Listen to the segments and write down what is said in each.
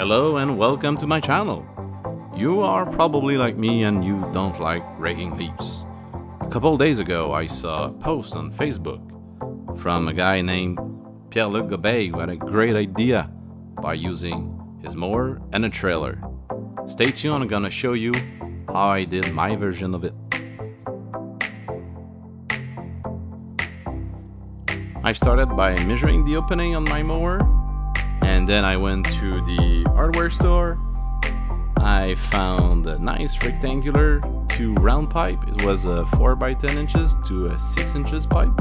Hello and welcome to my channel. You are probably like me and you don't like raking leaves. A couple days ago I saw a post on Facebook from a guy named Pierre-Luc Gobet who had a great idea by using his mower and a trailer. Stay tuned, I'm gonna show you how I did my version of it. I started by measuring the opening on my mower, and then I went to the hardware store. I found a nice rectangular to round pipe. It was a 4x10 inches to a 6 inches pipe.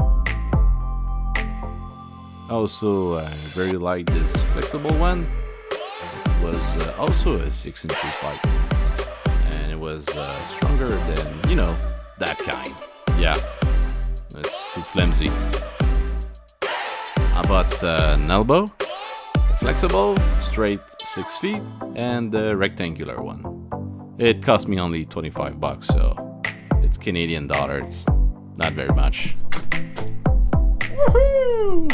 Also, I very like this flexible one. It was also a 6 inches pipe, and it was stronger than, that kind. Yeah, it's too flimsy. I bought an elbow, flexible, straight 6 feet, and the rectangular one. It cost me only 25 bucks, so it's Canadian dollar, it's not very much. Woohoo!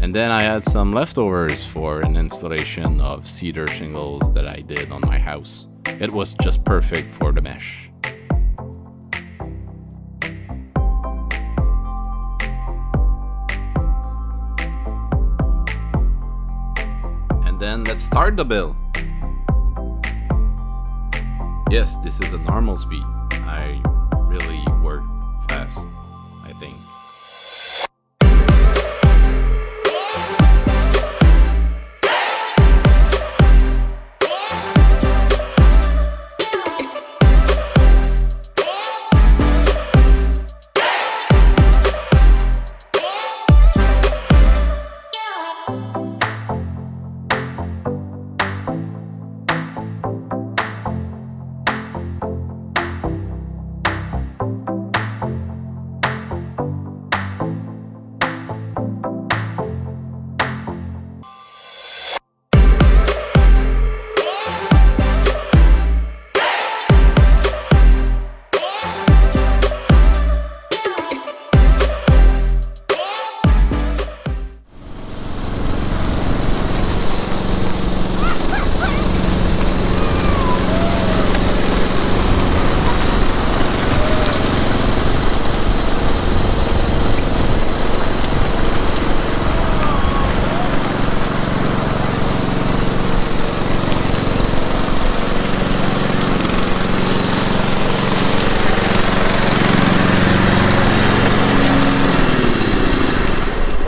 And then I had some leftovers for an installation of cedar shingles that I did on my house. It was just perfect for the mesh. Then let's start the build. Yes, this is a normal speed. I really work fast, I think.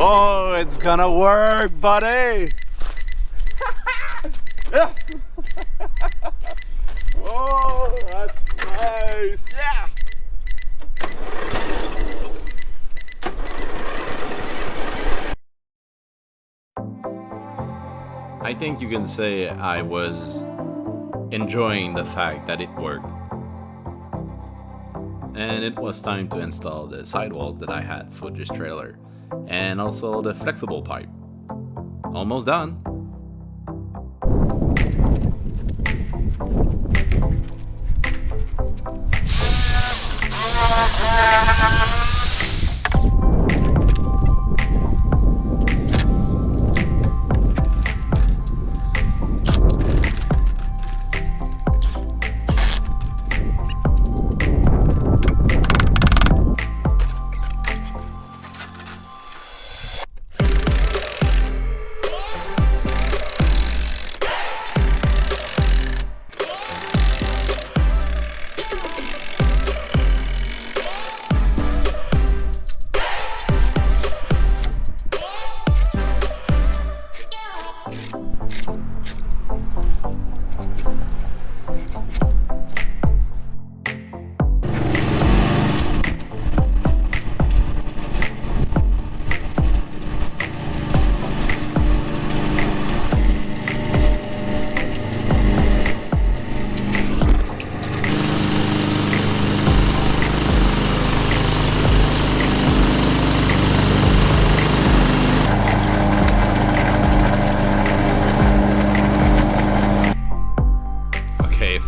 Oh, it's gonna work, buddy! Yes! Oh, that's nice! Yeah! I think you can say I was enjoying the fact that it worked. And it was time to install the sidewalls that I had for this trailer, and also the flexible pipe. Almost done.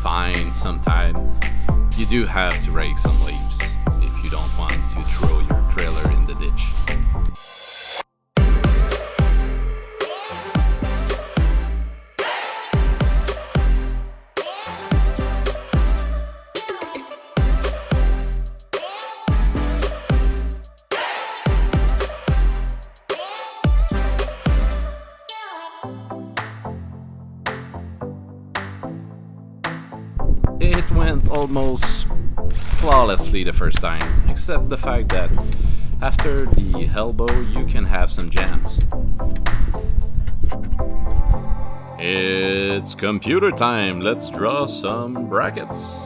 Fine, sometimes you do have to rake some leaves if you don't want to throw your trailer in the ditch. It went almost flawlessly the first time, except the fact that after the elbow you can have some jams. It's computer time, let's draw some brackets.